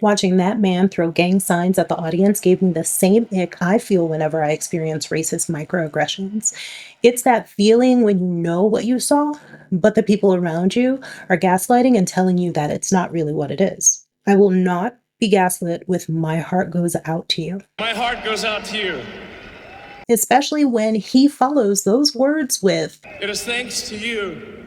Watching that man throw gang signs at the audience gave me the same ick I feel whenever I experience racist microaggressions. It's that feeling when you know what you saw, but the people around you are gaslighting and telling you that it's not really what it is. I will not be gaslit with "my heart goes out to you," My heart goes out to you. especially when he follows those words with, It is thanks to you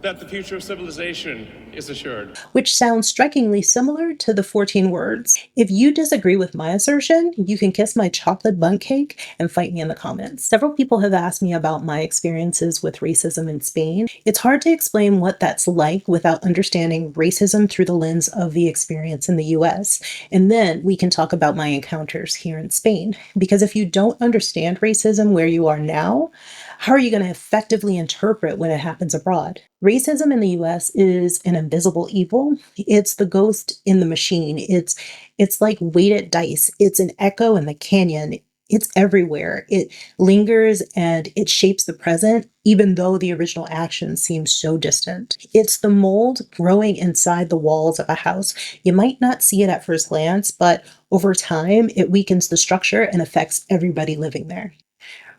that the future of civilization is assured. which sounds strikingly similar to the 14 words. If you disagree with my assertion, you can kiss my chocolate bundt cake and fight me in the comments. Several people have asked me about my experiences with racism in Spain. It's hard to explain what that's like without understanding racism through the lens of the experience in the US. And then we can talk about my encounters here in Spain. Because if you don't understand racism where you are now, how are you going to effectively interpret when it happens abroad? Racism in the US is an invisible evil. It's the ghost in the machine. It's like weighted dice. It's an echo in the canyon. It's everywhere. It lingers and it shapes the present, even though the original action seems so distant. It's the mold growing inside the walls of a house. You might not see it at first glance, but over time, it weakens the structure and affects everybody living there.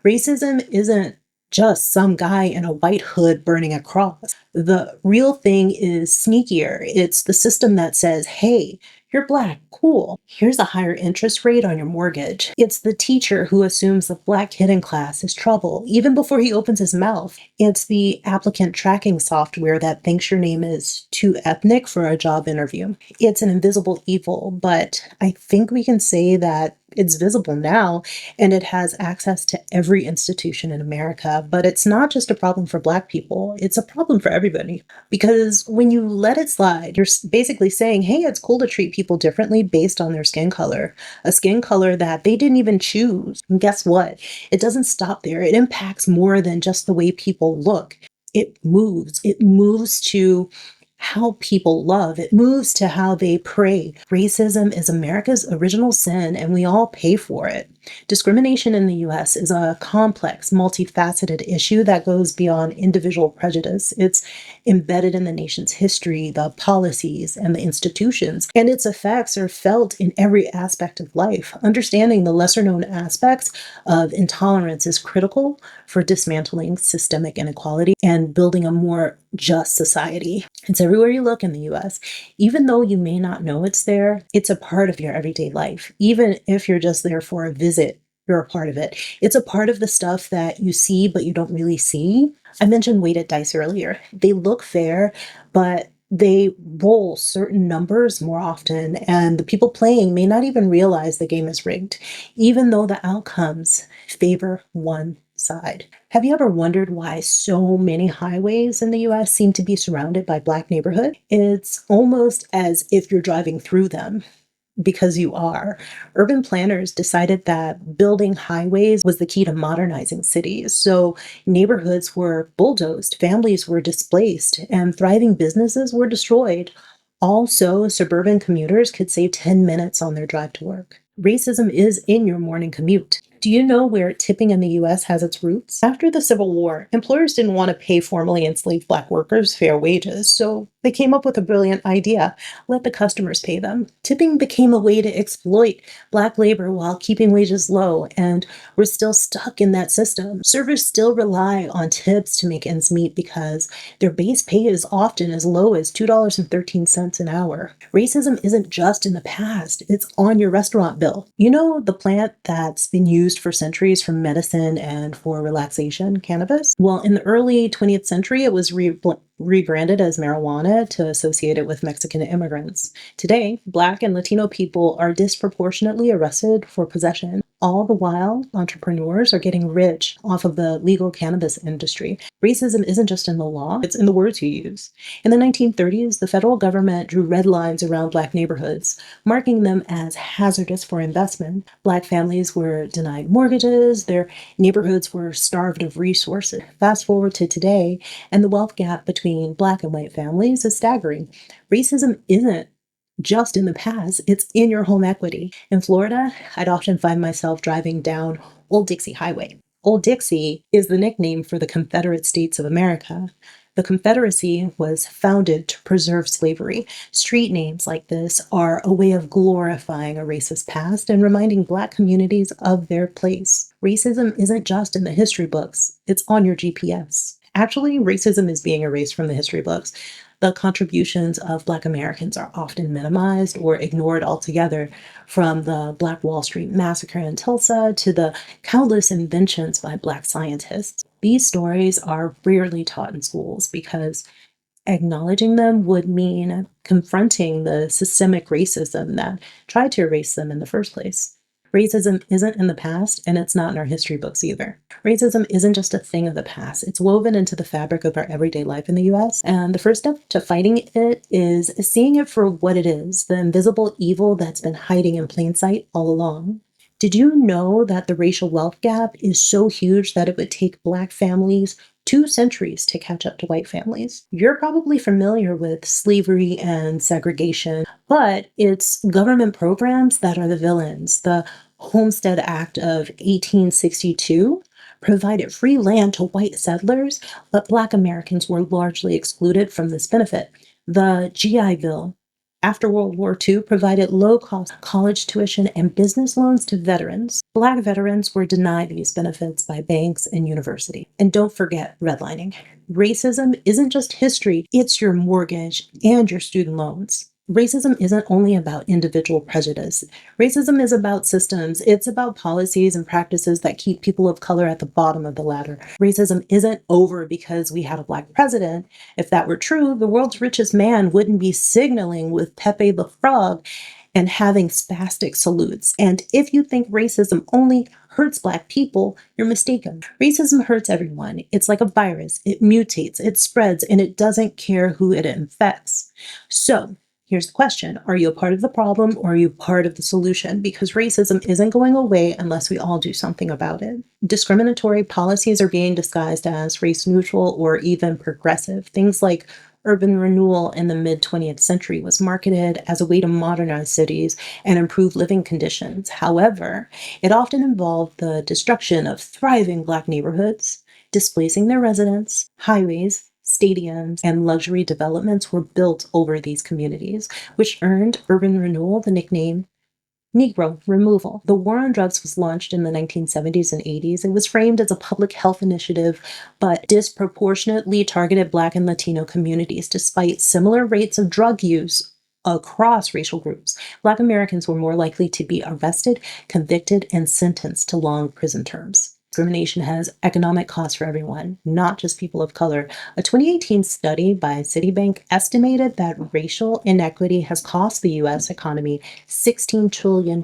Racism isn't just some guy in a white hood burning a cross. The real thing is sneakier. It's the system that says, hey, you're black, cool. Here's a higher interest rate on your mortgage. It's the teacher who assumes the black kid in class is trouble, even before he opens his mouth. It's the applicant tracking software that thinks your name is too ethnic for a job interview. It's an invisible evil, but I think we can say that it's visible now and it has access to every institution in America. But it's not just a problem for Black people, it's a problem for everybody. Because when you let it slide, you're basically saying, hey, it's cool to treat people differently based on their skin color, a skin color that they didn't even choose. And guess what? It doesn't stop there. It impacts more than just the way people look. It moves. It moves to how people love. It moves to how they pray. Racism is America's original sin, and we all pay for it. Discrimination in the US is a complex, multifaceted issue that goes beyond individual prejudice. It's embedded in the nation's history, the policies, and the institutions, and its effects are felt in every aspect of life. Understanding the lesser known aspects of intolerance is critical for dismantling systemic inequality and building a more just society. It's everywhere you look in the US. Even though you may not know it's there, it's a part of your everyday life. Even if you're just there for a visit, you're a part of it. It's a part of the stuff that you see, but you don't really see. I mentioned weighted dice earlier. They look fair, but they roll certain numbers more often, and the people playing may not even realize the game is rigged, even though the outcomes favor one side. Have you ever wondered why so many highways in the US seem to be surrounded by Black neighborhoods? It's almost as if you're driving through them. Because you are. Urban planners decided that building highways was the key to modernizing cities. So neighborhoods were bulldozed, families were displaced, and thriving businesses were destroyed. Also, suburban commuters could save 10 minutes on their drive to work. Racism is in your morning commute. Do you know where tipping in the US has its roots? After the Civil War, employers didn't want to pay formerly enslaved Black workers fair wages, so they came up with a brilliant idea: let the customers pay them. Tipping became a way to exploit Black labor while keeping wages low, and we're still stuck in that system. Servers still rely on tips to make ends meet because their base pay is often as low as $2.13 an hour. Racism isn't just in the past, it's on your restaurant bill. You know the plant that's been used for centuries for medicine and for relaxation, cannabis? Well, in the early 20th century, it was rebranded as marijuana to associate it with Mexican immigrants. Today, Black and Latino people are disproportionately arrested for possession. All the while, entrepreneurs are getting rich off of the legal cannabis industry. Racism isn't just in the law, it's in the words you use. In the 1930s, the federal government drew red lines around Black neighborhoods, marking them as hazardous for investment. Black families were denied mortgages, their neighborhoods were starved of resources. Fast forward to today, and the wealth gap between Black and white families is staggering. Racism isn't just in the past, it's in your home equity. In Florida, I'd often find myself driving down Old Dixie Highway. Old Dixie is the nickname for the Confederate States of America. The Confederacy was founded to preserve slavery. Street names like this are a way of glorifying a racist past and reminding Black communities of their place. Racism isn't just in the history books, it's on your GPS. Actually, racism is being erased from the history books. The contributions of Black Americans are often minimized or ignored altogether, from the Black Wall Street Massacre in Tulsa to the countless inventions by Black scientists. These stories are rarely taught in schools because acknowledging them would mean confronting the systemic racism that tried to erase them in the first place. Racism isn't in the past, and it's not in our history books either. Racism isn't just a thing of the past, it's woven into the fabric of our everyday life in the US. And the first step to fighting it is seeing it for what it is, the invisible evil that's been hiding in plain sight all along. Did you know that the racial wealth gap is so huge that it would take Black families 2 centuries to catch up to white families? You're probably familiar with slavery and segregation, but it's government programs that are the villains. The Homestead Act of 1862 provided free land to white settlers, but Black Americans were largely excluded from this benefit. The GI Bill after World War II provided low-cost college tuition and business loans to veterans. Black veterans were denied these benefits by banks and universities. And don't forget redlining. Racism isn't just history, it's your mortgage and your student loans. Racism isn't only about individual prejudice. Racism is about systems. It's about policies and practices that keep people of color at the bottom of the ladder. Racism isn't over because we had a Black president. If that were true, the world's richest man wouldn't be signaling with Pepe the Frog and having spastic salutes. And if you think racism only hurts Black people, you're mistaken. Racism hurts everyone. It's like a virus. It mutates, it spreads, and it doesn't care who it infects. So, here's the question. Are you a part of the problem or are you part of the solution? Because racism isn't going away unless we all do something about it. Discriminatory policies are being disguised as race neutral or even progressive. Things like urban renewal in the mid-20th century was marketed as a way to modernize cities and improve living conditions. However, it often involved the destruction of thriving Black neighborhoods, displacing their residents. Highways, stadiums, and luxury developments were built over these communities, which earned urban renewal the nickname Negro removal. The war on drugs was launched in the 1970s and 80s. It was framed as a public health initiative, but disproportionately targeted Black and Latino communities, despite similar rates of drug use across racial groups. Black Americans were more likely to be arrested, convicted, and sentenced to long prison terms. Discrimination has economic costs for everyone, not just people of color. A 2018 study by Citibank estimated that racial inequity has cost the U.S. economy $16 trillion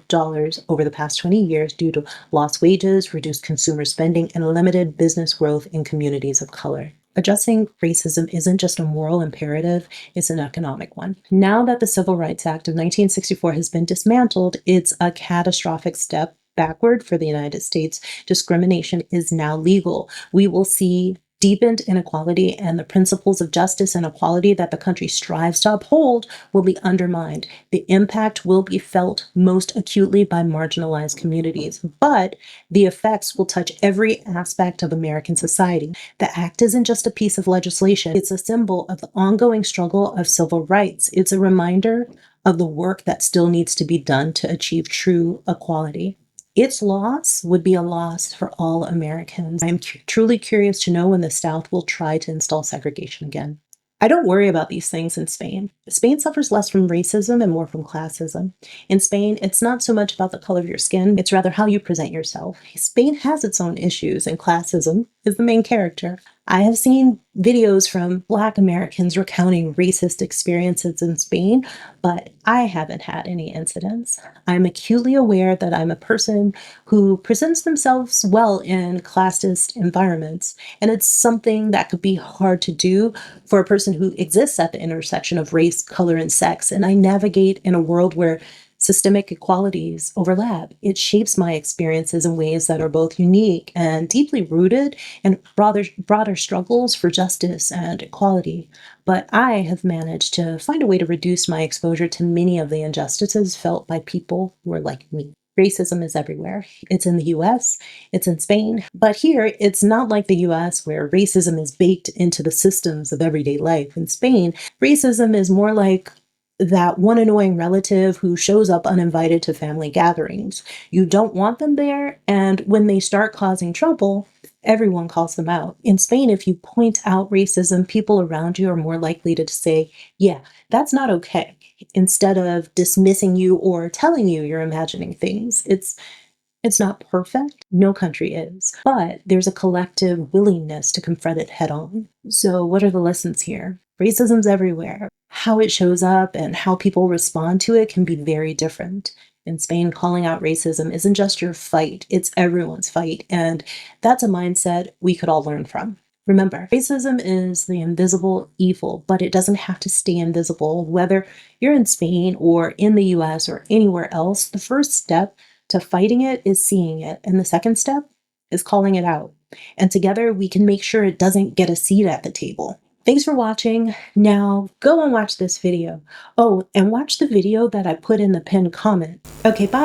over the past 20 years due to lost wages, reduced consumer spending, and limited business growth in communities of color. Addressing racism isn't just a moral imperative, it's an economic one. Now that the Civil Rights Act of 1964 has been dismantled, it's a catastrophic step backward for the United States. Discrimination is now legal. We will see deepened inequality, and the principles of justice and equality that the country strives to uphold will be undermined. The impact will be felt most acutely by marginalized communities, but the effects will touch every aspect of American society. The act isn't just a piece of legislation, it's a symbol of the ongoing struggle of civil rights. It's a reminder of the work that still needs to be done to achieve true equality. Its loss would be a loss for all Americans. I am truly curious to know when the South will try to install segregation again. I don't worry about these things in Spain. Spain suffers less from racism and more from classism. In Spain, it's not so much about the color of your skin, it's rather how you present yourself. Spain has its own issues, and classism is the main character. I have seen videos from Black Americans recounting racist experiences in Spain, but I haven't had any incidents. I'm acutely aware that I'm a person who presents themselves well in classist environments, and it's something that could be hard to do for a person who exists at the intersection of race, color, and sex. And I navigate in a world where systemic equalities overlap. It shapes my experiences in ways that are both unique and deeply rooted in broader struggles for justice and equality. But I have managed to find a way to reduce my exposure to many of the injustices felt by people who are like me. Racism is everywhere. It's in the US, it's in Spain, but here it's not like the US where racism is baked into the systems of everyday life. In Spain, racism is more like that one annoying relative who shows up uninvited to family gatherings. You don't want them there, and when they start causing trouble, everyone calls them out. In Spain, if you point out racism, people around you are more likely to say, yeah, that's not okay, instead of dismissing you or telling you you're imagining things. It's not perfect. No country is. But there's a collective willingness to confront it head on. So, what are the lessons here? Racism's everywhere. How it shows up and how people respond to it can be very different. In Spain, calling out racism isn't just your fight, it's everyone's fight. And that's a mindset we could all learn from. Remember, racism is the invisible evil, but it doesn't have to stay invisible. Whether you're in Spain or in the US or anywhere else, the first step to fighting it is seeing it. And the second step is calling it out. And together we can make sure it doesn't get a seat at the table. Thanks for watching. Now go and watch this video. Oh, and watch the video that I put in the pinned comment. Okay, bye.